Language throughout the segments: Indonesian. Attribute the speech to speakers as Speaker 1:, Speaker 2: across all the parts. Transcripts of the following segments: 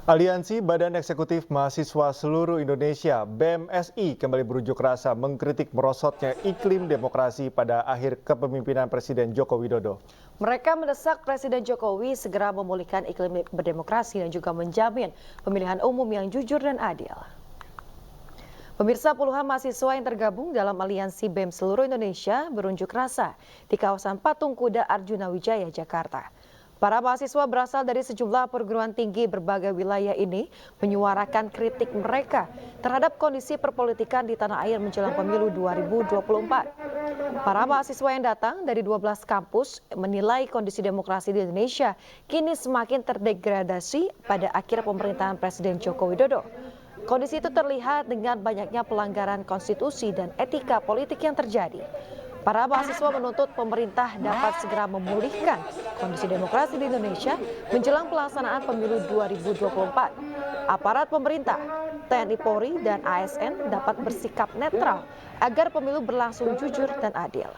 Speaker 1: Aliansi Badan Eksekutif Mahasiswa Seluruh Indonesia (BEMSI) kembali berunjuk rasa mengkritik merosotnya iklim demokrasi pada akhir kepemimpinan Presiden Joko Widodo.
Speaker 2: Mereka mendesak Presiden Jokowi segera memulihkan iklim berdemokrasi dan juga menjamin pemilihan umum yang jujur dan adil. Pemirsa, puluhan mahasiswa yang tergabung dalam Aliansi BEM Seluruh Indonesia berunjuk rasa di kawasan Patung Kuda Arjuna Wijaya, Jakarta. Para mahasiswa berasal dari sejumlah perguruan tinggi berbagai wilayah ini menyuarakan kritik mereka terhadap kondisi perpolitikan di tanah air menjelang pemilu 2024. Para mahasiswa yang datang dari 12 kampus menilai kondisi demokrasi di Indonesia kini semakin terdegradasi pada akhir pemerintahan Presiden Joko Widodo. Kondisi itu terlihat dengan banyaknya pelanggaran konstitusi dan etika politik yang terjadi. Para mahasiswa menuntut pemerintah dapat segera memulihkan kondisi demokrasi di Indonesia menjelang pelaksanaan pemilu 2024. Aparat pemerintah, TNI Polri, dan ASN dapat bersikap netral agar pemilu berlangsung jujur dan adil.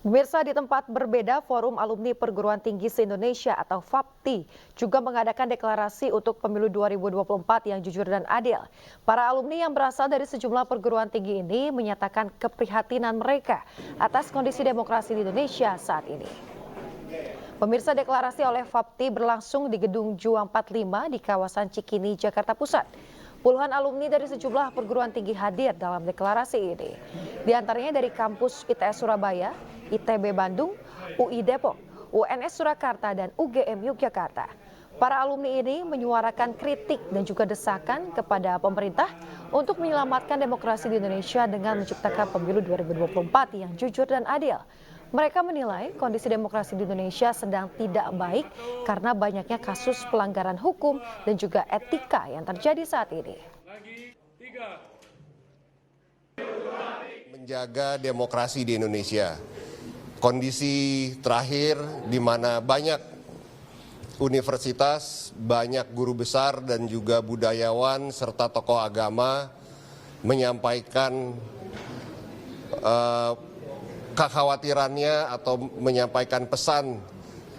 Speaker 2: Pemirsa, di tempat berbeda, Forum Alumni Perguruan Tinggi se-Indonesia atau FAPTI juga mengadakan deklarasi untuk pemilu 2024 yang jujur dan adil. Para alumni yang berasal dari sejumlah perguruan tinggi ini menyatakan keprihatinan mereka atas kondisi demokrasi di Indonesia saat ini. Pemirsa, deklarasi oleh FAPTI berlangsung di Gedung Juang 45 di kawasan Cikini, Jakarta Pusat. Puluhan alumni dari sejumlah perguruan tinggi hadir dalam deklarasi ini. Di antaranya dari kampus ITS Surabaya, ITB Bandung, UI Depok, UNS Surakarta, dan UGM Yogyakarta. Para alumni ini menyuarakan kritik dan juga desakan kepada pemerintah untuk menyelamatkan demokrasi di Indonesia dengan menciptakan pemilu 2024 yang jujur dan adil. Mereka menilai kondisi demokrasi di Indonesia sedang tidak baik karena banyaknya kasus pelanggaran hukum dan juga etika yang terjadi saat ini.
Speaker 3: Menjaga demokrasi di Indonesia. Kondisi terakhir di mana banyak universitas, banyak guru besar dan juga budayawan serta tokoh agama menyampaikan kekhawatirannya atau menyampaikan pesan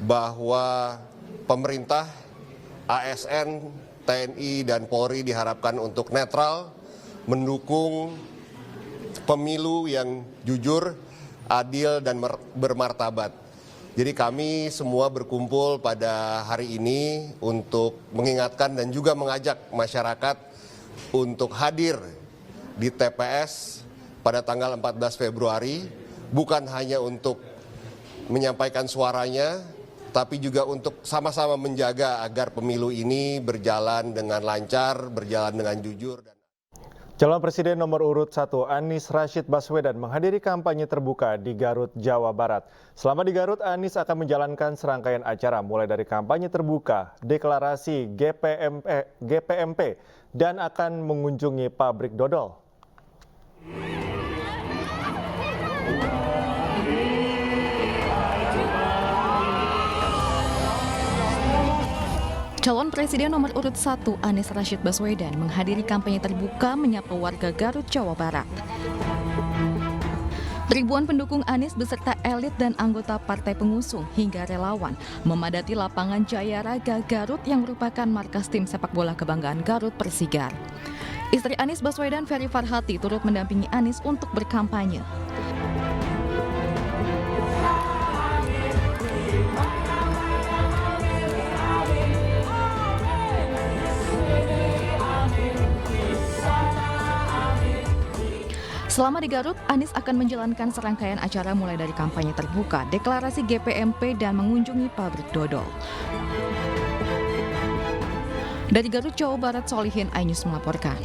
Speaker 3: bahwa pemerintah, ASN, TNI, dan Polri diharapkan untuk netral, mendukung pemilu yang jujur, adil, dan bermartabat. Jadi kami semua berkumpul pada hari ini untuk mengingatkan dan juga mengajak masyarakat untuk hadir di TPS pada tanggal 14 Februari. Bukan hanya untuk menyampaikan suaranya, tapi juga untuk sama-sama menjaga agar pemilu ini berjalan dengan lancar, berjalan dengan jujur.
Speaker 1: Calon Presiden nomor urut 1 Anies Rashid Baswedan menghadiri kampanye terbuka di Garut, Jawa Barat. Selama di Garut, Anies akan menjalankan serangkaian acara mulai dari kampanye terbuka, deklarasi GPMP, dan akan mengunjungi pabrik dodol.
Speaker 4: Calon Presiden nomor urut 1 Anies Rashid Baswedan menghadiri kampanye terbuka menyapa warga Garut, Jawa Barat. Ribuan pendukung Anies beserta elit dan anggota partai pengusung hingga relawan memadati lapangan Jaya Raga Garut yang merupakan markas tim sepak bola kebanggaan Garut, Persigar. Istri Anies Baswedan, Ferry Farhati, turut mendampingi Anies untuk berkampanye. Selama di Garut, Anies akan menjalankan serangkaian acara mulai dari kampanye terbuka, deklarasi GPMP, dan mengunjungi pabrik dodol. Dari Garut, Jawa Barat, Solihin Ainus melaporkan.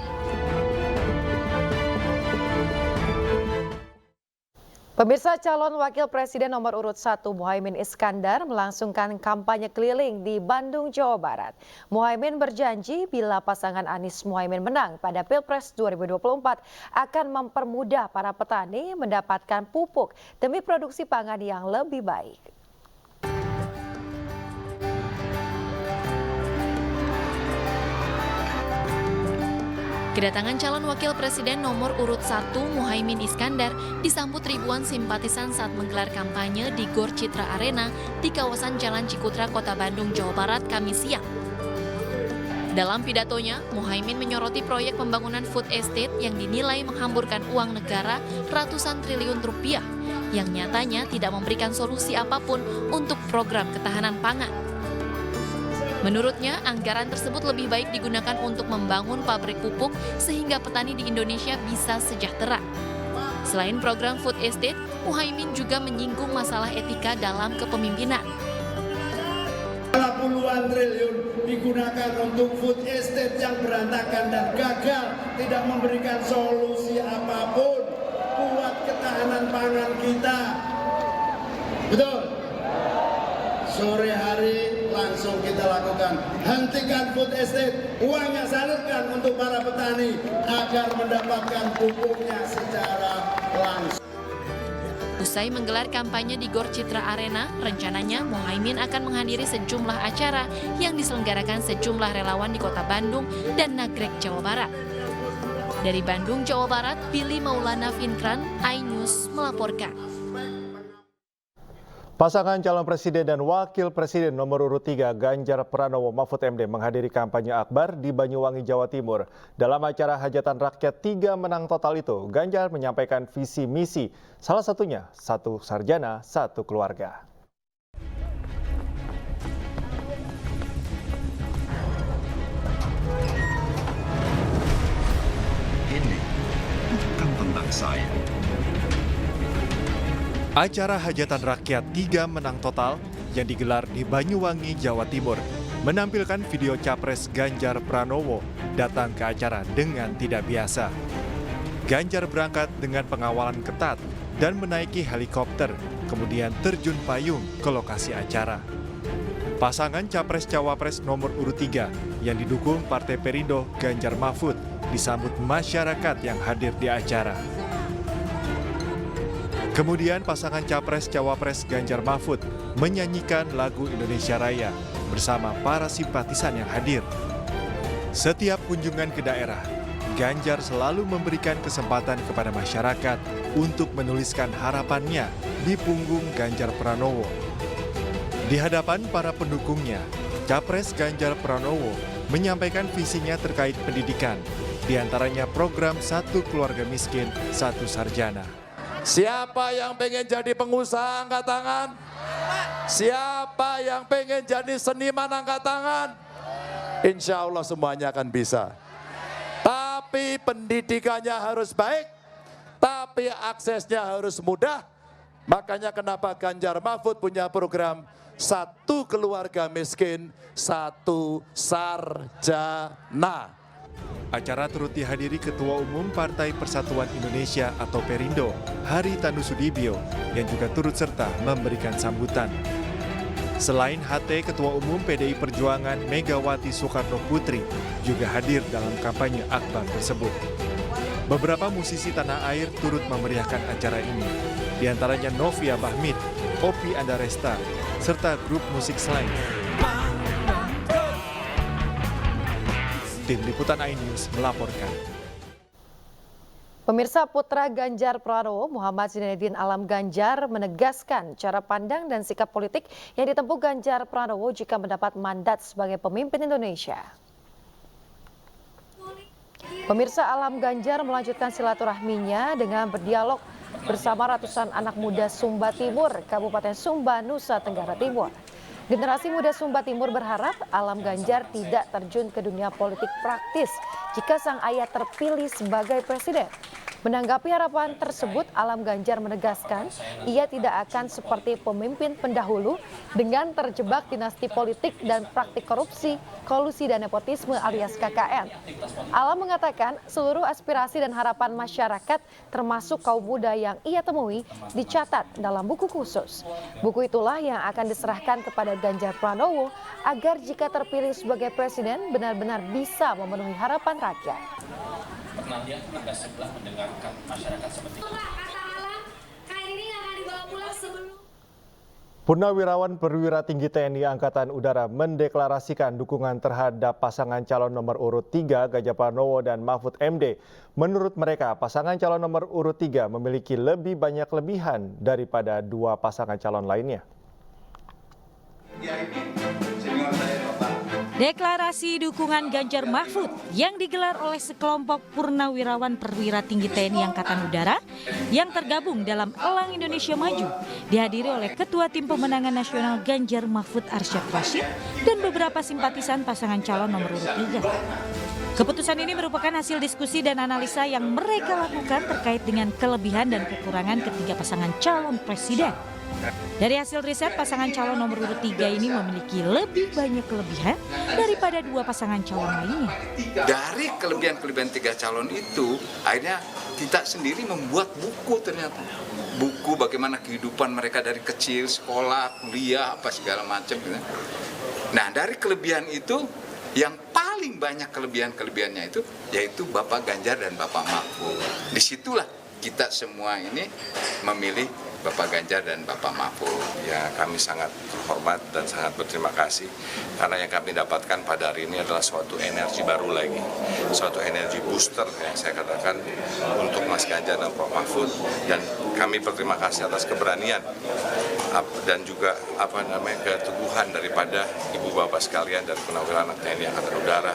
Speaker 2: Pemirsa, calon wakil presiden nomor urut 1 Muhaimin Iskandar melangsungkan kampanye keliling di Bandung, Jawa Barat. Muhaimin berjanji bila pasangan Anies Muhaimin menang pada Pilpres 2024 akan mempermudah para petani mendapatkan pupuk demi produksi pangan yang lebih baik.
Speaker 5: Kedatangan calon wakil presiden nomor urut 1 Muhaimin Iskandar disambut ribuan simpatisan saat menggelar kampanye di Gor Citra Arena di kawasan Jalan Cikutra, Kota Bandung, Jawa Barat, Kamis siang. Dalam pidatonya, Muhaimin menyoroti proyek pembangunan food estate yang dinilai menghamburkan uang negara ratusan triliun rupiah, yang nyatanya tidak memberikan solusi apapun untuk program ketahanan pangan. Menurutnya, anggaran tersebut lebih baik digunakan untuk membangun pabrik pupuk sehingga petani di Indonesia bisa sejahtera. Selain program food estate, Muhaimin juga menyinggung masalah etika dalam kepemimpinan.
Speaker 6: Puluhan triliun digunakan untuk food estate yang berantakan dan gagal, tidak memberikan solusi apapun buat ketahanan pangan kita. Betul? Sore hari langsung kita lakukan. Hentikan food estate, uangnya salurkan untuk para petani agar mendapatkan pupuknya secara langsung.
Speaker 5: Usai menggelar kampanye di Gor Citra Arena, rencananya Muhaimin akan menghadiri sejumlah acara yang diselenggarakan sejumlah relawan di Kota Bandung dan Nagrek, Jawa Barat. Dari Bandung, Jawa Barat, Billy Maulana Finkran, iNews melaporkan.
Speaker 1: Pasangan calon presiden dan wakil presiden nomor urut 3 Ganjar Pranowo Mahfud MD menghadiri kampanye akbar di Banyuwangi, Jawa Timur. Dalam acara hajatan rakyat 3 menang total itu, Ganjar menyampaikan visi misi, salah satunya 1 sarjana, 1 keluarga.
Speaker 7: Ini bukan tentang saya.
Speaker 1: Acara hajatan rakyat 3 menang total yang digelar di Banyuwangi, Jawa Timur menampilkan video Capres Ganjar Pranowo datang ke acara dengan tidak biasa. Ganjar berangkat dengan pengawalan ketat dan menaiki helikopter, kemudian terjun payung ke lokasi acara. Pasangan Capres-Cawapres nomor urut 3 yang didukung Partai Perindo Ganjar Mahfud disambut masyarakat yang hadir di acara. Kemudian pasangan Capres-Cawapres Ganjar Mahfud menyanyikan lagu Indonesia Raya bersama para simpatisan yang hadir. Setiap kunjungan ke daerah, Ganjar selalu memberikan kesempatan kepada masyarakat untuk menuliskan harapannya di punggung Ganjar Pranowo. Di hadapan para pendukungnya, Capres Ganjar Pranowo menyampaikan visinya terkait pendidikan, diantaranya program 1 keluarga miskin, 1 sarjana.
Speaker 8: Siapa yang pengen jadi pengusaha angkat tangan? Siapa yang pengen jadi seniman angkat tangan? Insya Allah semuanya akan bisa. Tapi pendidikannya harus baik, tapi aksesnya harus mudah. Makanya kenapa Ganjar Mahfud punya program 1 keluarga miskin, 1 sarjana.
Speaker 1: Acara turut dihadiri Ketua Umum Partai Persatuan Indonesia atau Perindo, Haritanu Sudibyo, yang juga turut serta memberikan sambutan. Selain HT, Ketua Umum PDI Perjuangan Megawati Soekarno Putri juga hadir dalam kampanye akbar tersebut. Beberapa musisi tanah air turut memeriahkan acara ini, diantaranya Novia Bahmit, Opi Andaresta, serta grup musik Slang. Tim Liputan iNews melaporkan.
Speaker 2: Pemirsa, putra Ganjar Pranowo, Muhammad Zainuddin Alam Ganjar menegaskan cara pandang dan sikap politik yang ditempuh Ganjar Pranowo jika mendapat mandat sebagai pemimpin Indonesia. Pemirsa, Alam Ganjar melanjutkan silaturahminya dengan berdialog bersama ratusan anak muda Sumba Timur, Kabupaten Sumba, Nusa Tenggara Timur. Generasi muda Sumba Timur berharap Alam Ganjar tidak terjun ke dunia politik praktis jika sang ayah terpilih sebagai presiden. Menanggapi harapan tersebut, Alam Ganjar menegaskan ia tidak akan seperti pemimpin pendahulu dengan terjebak dinasti politik dan praktik korupsi, kolusi dan nepotisme alias KKN. Alam mengatakan seluruh aspirasi dan harapan masyarakat termasuk kaum muda yang ia temui dicatat dalam buku khusus. Buku itulah yang akan diserahkan kepada Ganjar Pranowo agar jika terpilih sebagai presiden benar-benar bisa memenuhi harapan rakyat.
Speaker 9: Pernah lihat agak sebelah mendengarkan masyarakat seperti itu.
Speaker 1: Purnawirawan Perwira Tinggi TNI Angkatan Udara mendeklarasikan dukungan terhadap pasangan calon nomor urut 3 Ganjar Pranowo dan Mahfud MD. Menurut mereka, pasangan calon nomor urut 3 memiliki lebih banyak kelebihan daripada dua pasangan calon lainnya.
Speaker 10: Deklarasi dukungan Ganjar Mahfud yang digelar oleh sekelompok purnawirawan perwira tinggi TNI Angkatan Udara yang tergabung dalam Elang Indonesia Maju dihadiri oleh Ketua Tim Pemenangan Nasional Ganjar Mahfud Arsyad Rashid dan beberapa simpatisan pasangan calon nomor urut 3. Keputusan ini merupakan hasil diskusi dan analisa yang mereka lakukan terkait dengan kelebihan dan kekurangan ketiga pasangan calon presiden. Dari hasil riset, pasangan calon nomor urut 3 ini memiliki lebih banyak kelebihan daripada dua pasangan calon lainnya.
Speaker 11: Dari kelebihan-kelebihan tiga calon itu, akhirnya kita sendiri membuat buku ternyata. Buku bagaimana kehidupan mereka dari kecil, sekolah, kuliah, apa segala macam. Nah, dari kelebihan itu, yang paling banyak kelebihan-kelebihannya itu, yaitu Bapak Ganjar dan Bapak Mahfud. Disitulah kita semua ini memilih Bapak Ganjar dan Bapak Mahfud.
Speaker 12: Ya, kami sangat hormat dan sangat berterima kasih karena yang kami dapatkan pada hari ini adalah suatu energi baru lagi, suatu energi booster yang saya katakan untuk Mas Ganjar dan Pak Mahfud, dan kami berterima kasih atas keberanian dan juga keteguhan daripada ibu bapak sekalian dari Purnawirawan TNI Angkatan Udara.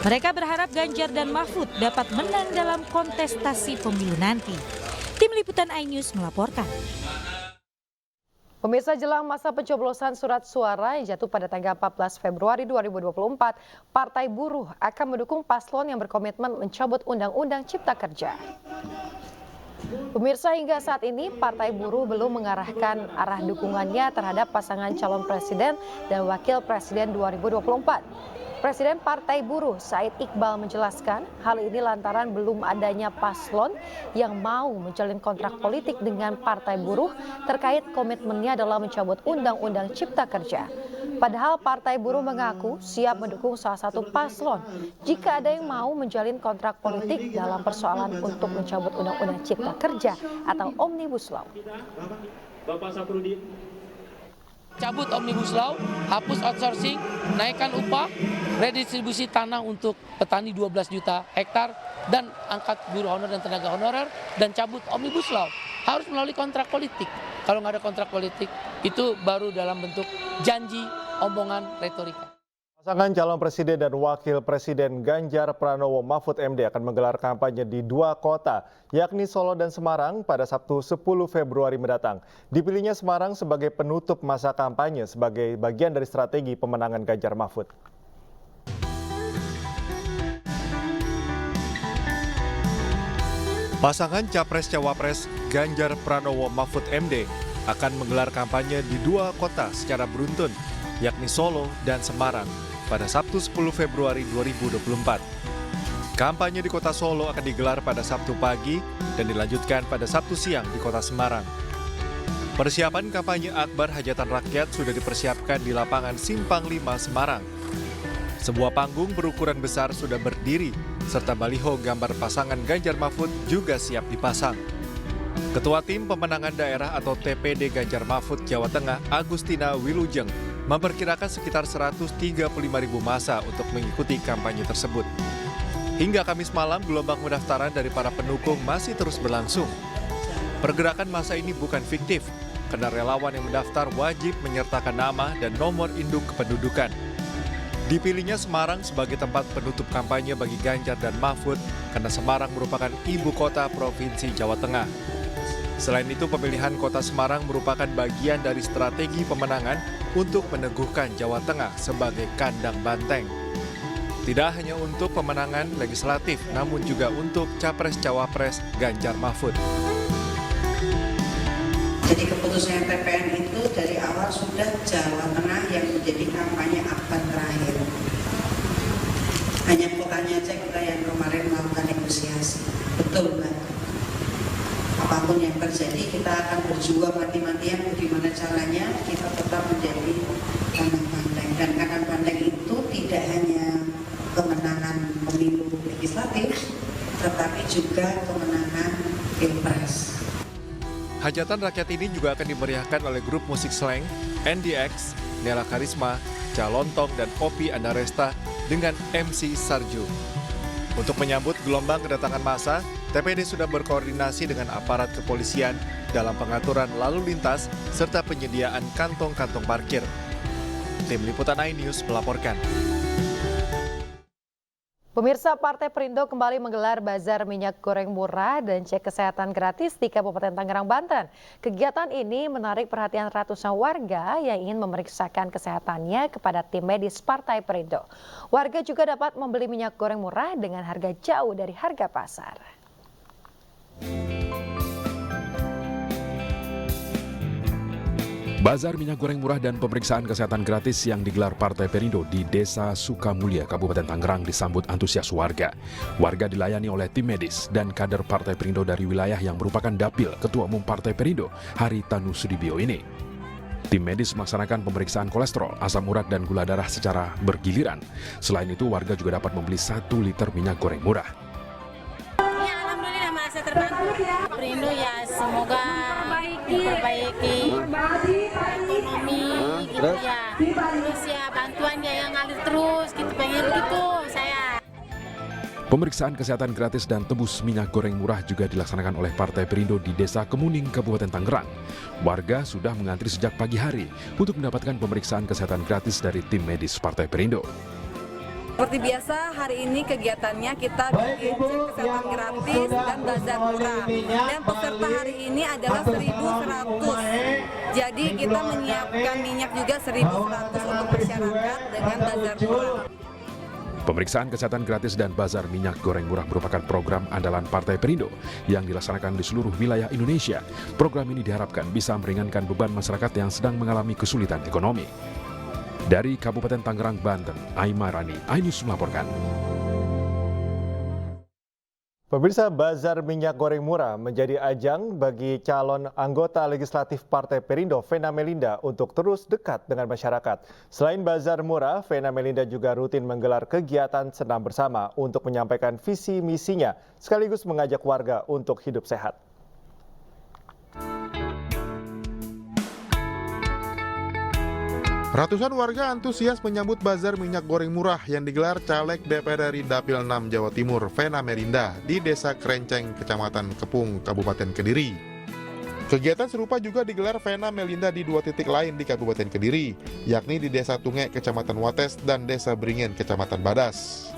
Speaker 10: Mereka berharap Ganjar dan Mahfud dapat menang dalam kontestasi pemilu nanti. Tim Liputan iNews melaporkan.
Speaker 2: Pemirsa, jelang masa pencoblosan surat suara yang jatuh pada tanggal 14 Februari 2024, Partai Buruh akan mendukung paslon yang berkomitmen mencabut Undang-Undang Cipta Kerja. Pemirsa, hingga saat ini Partai Buruh belum mengarahkan arah dukungannya terhadap pasangan calon presiden dan wakil presiden 2024. Presiden Partai Buruh Said Iqbal menjelaskan hal ini lantaran belum adanya paslon yang mau menjalin kontrak politik dengan Partai Buruh terkait komitmennya dalam mencabut Undang-Undang Cipta Kerja. Padahal Partai Buruh mengaku siap mendukung salah satu paslon jika ada yang mau menjalin kontrak politik dalam persoalan untuk mencabut Undang-Undang Cipta Kerja atau Omnibus Law.
Speaker 13: Bapak Saprudin. Cabut Omnibus Law, hapus outsourcing, naikkan upah, redistribusi tanah untuk petani 12 juta hektar, dan angkat guru honorer dan tenaga honorer, dan cabut Omnibus Law. Harus melalui kontrak politik. Kalau nggak ada kontrak politik, itu baru dalam bentuk janji, omongan, retorika.
Speaker 1: Pasangan calon presiden dan wakil presiden Ganjar Pranowo Mahfud MD akan menggelar kampanye di dua kota, yakni Solo dan Semarang pada Sabtu 10 Februari mendatang. Dipilihnya Semarang sebagai penutup masa kampanye sebagai bagian dari strategi pemenangan Ganjar Mahfud. Pasangan Capres-Cawapres Ganjar Pranowo Mahfud MD akan menggelar kampanye di dua kota secara beruntun, yakni Solo dan Semarang, pada Sabtu 10 Februari 2024. Kampanye di kota Solo akan digelar pada Sabtu pagi dan dilanjutkan pada Sabtu siang di kota Semarang. Persiapan kampanye akbar hajatan rakyat sudah dipersiapkan di lapangan Simpang 5 Semarang. Sebuah panggung berukuran besar sudah berdiri, serta baliho gambar pasangan Ganjar Mahfud juga siap dipasang. Ketua Tim Pemenangan Daerah atau TPD Ganjar Mahfud Jawa Tengah, Agustina Wilujeng, memperkirakan sekitar 135.000 massa untuk mengikuti kampanye tersebut. Hingga Kamis malam, gelombang pendaftaran dari para pendukung masih terus berlangsung. Pergerakan massa ini bukan fiktif, karena relawan yang mendaftar wajib menyertakan nama dan nomor induk kependudukan. Dipilihnya Semarang sebagai tempat penutup kampanye bagi Ganjar dan Mahfud karena Semarang merupakan ibu kota Provinsi Jawa Tengah. Selain itu, pemilihan kota Semarang merupakan bagian dari strategi pemenangan untuk meneguhkan Jawa Tengah sebagai kandang banteng. Tidak hanya untuk pemenangan legislatif, namun juga untuk Capres-Cawapres Ganjar Mahfud.
Speaker 14: Jadi keputusan TPN itu dari awal sudah Jawa Tengah yang menjadi kampanye akbar terakhir. Hanya kotanya aja kita yang kemarin melakukan negosiasi. Betul, Mbak. Apapun yang terjadi, kita akan berjuang mati-matian bagaimana caranya kita tetap menjadi kandang banteng. Dan kandang banteng itu tidak hanya kemenangan pemilu legislatif, tetapi juga kemenangan pilpres.
Speaker 1: Hajatan rakyat ini juga akan dimeriahkan oleh grup musik slang, NDX, Nela Karisma, Calontong, dan Opi Andaresta dengan MC Sarju. Untuk menyambut gelombang kedatangan massa, TPD sudah berkoordinasi dengan aparat kepolisian dalam pengaturan lalu lintas serta penyediaan kantong-kantong parkir. Tim Liputan iNews melaporkan.
Speaker 2: Pemirsa, Partai Perindo kembali menggelar bazar minyak goreng murah dan cek kesehatan gratis di Kabupaten Tangerang, Banten. Kegiatan ini menarik perhatian ratusan warga yang ingin memeriksakan kesehatannya kepada tim medis Partai Perindo. Warga juga dapat membeli minyak goreng murah dengan harga jauh dari harga pasar.
Speaker 15: Bazar minyak goreng murah dan pemeriksaan kesehatan gratis yang digelar Partai Perindo di Desa Sukamulya, Kabupaten Tangerang disambut antusias warga. Warga dilayani oleh tim medis dan kader Partai Perindo dari wilayah yang merupakan dapil Ketua Umum Partai Perindo, Haritanu Sudibyo ini. Tim medis melaksanakan pemeriksaan kolesterol, asam urat, dan gula darah secara bergiliran. Selain itu, warga juga dapat membeli 1 liter minyak goreng murah.
Speaker 16: Ya, alhamdulillah merasa terbantu. Perindo ya semoga memperbaiki ekonomi gitu ya. Terus ya bantuannya yang ngalir terus gitu, pengen gitu saya.
Speaker 15: Pemeriksaan kesehatan gratis dan tebus minyak goreng murah juga dilaksanakan oleh Partai Perindo di Desa Kemuning, Kabupaten Tangerang. Warga sudah mengantri sejak pagi hari untuk mendapatkan pemeriksaan kesehatan gratis dari tim medis Partai Perindo.
Speaker 17: Seperti biasa, hari ini kegiatannya kita bikin cek kesehatan gratis dan bazar murah. Dan peserta hari ini adalah 1.100. Jadi kita menyiapkan minyak juga 1.100 untuk masyarakat dengan bazar murah.
Speaker 15: Pemeriksaan kesehatan gratis dan bazar minyak goreng murah merupakan program andalan Partai Perindo yang dilaksanakan di seluruh wilayah Indonesia. Program ini diharapkan bisa meringankan beban masyarakat yang sedang mengalami kesulitan ekonomi. Dari Kabupaten Tangerang, Banten, Aimarani, iNews melaporkan.
Speaker 1: Pemirsa, bazar minyak goreng murah menjadi ajang bagi calon anggota legislatif Partai Perindo, Vena Melinda, untuk terus dekat dengan masyarakat. Selain bazar murah, Vena Melinda juga rutin menggelar kegiatan senam bersama untuk menyampaikan visi misinya, sekaligus mengajak warga untuk hidup sehat.
Speaker 18: Ratusan warga antusias menyambut bazar minyak goreng murah yang digelar caleg DPR RI Dapil 6 Jawa Timur, Vena Melinda, di Desa Krenceng, Kecamatan Kepung, Kabupaten Kediri. Kegiatan serupa juga digelar Vena Melinda di 2 titik lain di Kabupaten Kediri, yakni di Desa Tunge, Kecamatan Wates, dan Desa Beringin, Kecamatan Badas.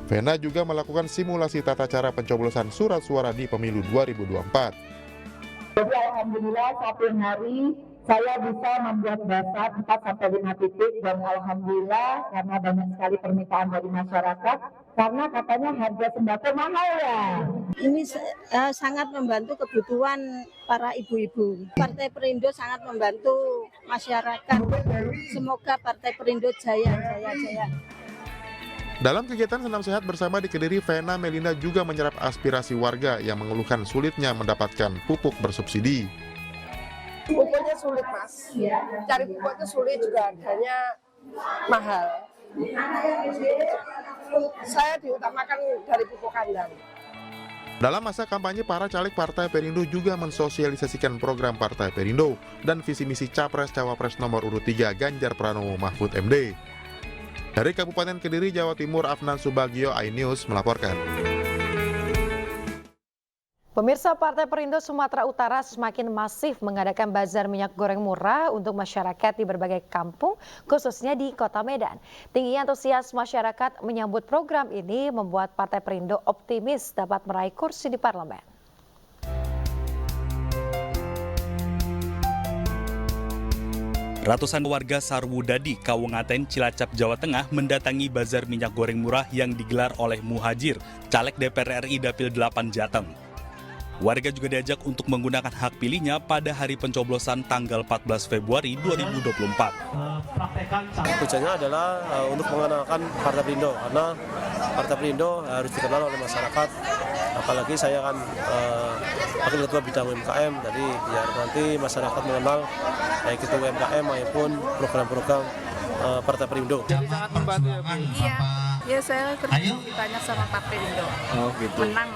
Speaker 18: Vena juga melakukan simulasi tata cara pencoblosan surat suara di pemilu 2024.
Speaker 19: Jadi alhamdulillah satu hari saya bisa membuat bazar 4-5 titik dan alhamdulillah karena banyak sekali permintaan dari masyarakat karena katanya harga sembako mahal ya.
Speaker 20: Ini sangat membantu kebutuhan para ibu-ibu. Partai Perindo sangat membantu masyarakat. Semoga Partai Perindo jaya.
Speaker 18: Dalam kegiatan senam sehat bersama di Kediri, Vena Melinda juga menyerap aspirasi warga yang mengeluhkan sulitnya mendapatkan pupuk bersubsidi.
Speaker 21: Pupuknya sulit, Mas. Cari pupuknya sulit, juga harganya mahal. Saya diutamakan dari pupuk kandang.
Speaker 18: Dalam masa kampanye, para caleg Partai Perindo juga mensosialisasikan program Partai Perindo dan visi misi Capres-Cawapres nomor urut 3 Ganjar Pranowo Mahfud MD. Dari Kabupaten Kediri, Jawa Timur, Afnan Subagio, iNews melaporkan.
Speaker 2: Pemirsa, Partai Perindo Sumatera Utara semakin masif mengadakan bazar minyak goreng murah untuk masyarakat di berbagai kampung, khususnya di Kota Medan. Tingginya antusias masyarakat menyambut program ini membuat Partai Perindo optimis dapat meraih kursi di parlemen.
Speaker 22: Ratusan warga Sarwudadi, Kawengaten, Cilacap, Jawa Tengah mendatangi bazar minyak goreng murah yang digelar oleh Muhajir, caleg DPR RI Dapil 8 Jateng. Warga juga diajak untuk menggunakan hak pilihnya pada hari pencoblosan tanggal 14 Februari 2024.
Speaker 23: Tujuannya adalah untuk mengenalkan Partai Perindo, karena Partai Perindo harus dikenal oleh masyarakat. Apalagi saya kan wakil ketua bidang UMKM, jadi biar nanti masyarakat mengenal baik itu UMKM maupun program-program Partai Perindo.
Speaker 24: Jadi sangat membantu ya, Bu?
Speaker 25: Iya, saya kerja banyak sama Partai Perindo.
Speaker 24: Oh gitu.
Speaker 25: Menang.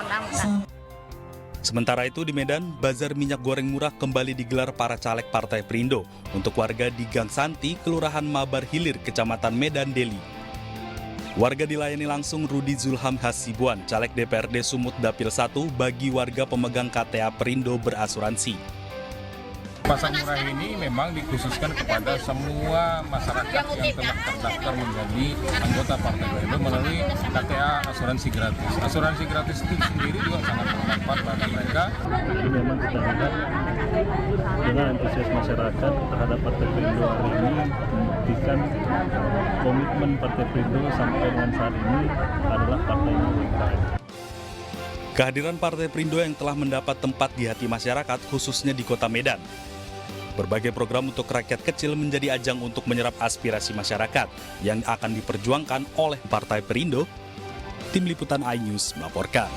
Speaker 22: Sementara itu di Medan, bazar minyak goreng murah kembali digelar para caleg Partai Perindo untuk warga di Gang Santi, Kelurahan Mabar Hilir, Kecamatan Medan, Deli. Warga dilayani langsung Rudi Zulham Hasibuan, caleg DPRD Sumut Dapil 1 bagi warga pemegang KTA Perindo berasuransi.
Speaker 3: Pasar murah ini memang dikhususkan kepada semua masyarakat yang telah terdaftar menjadi anggota Partai Perindo melalui KTA asuransi gratis. Asuransi gratis itu sendiri juga sangat bermanfaat bagi mereka.
Speaker 4: Jadi memang kita lihat dengan antusias masyarakat terhadap Partai Perindo hari ini membuktikan komitmen Partai Perindo sampai dengan saat ini adalah partai yang berkait.
Speaker 22: Kehadiran Partai Perindo yang telah mendapat tempat di hati masyarakat khususnya di Kota Medan. Berbagai program untuk rakyat kecil menjadi ajang untuk menyerap aspirasi masyarakat yang akan diperjuangkan oleh Partai Perindo. Tim Liputan iNews melaporkan.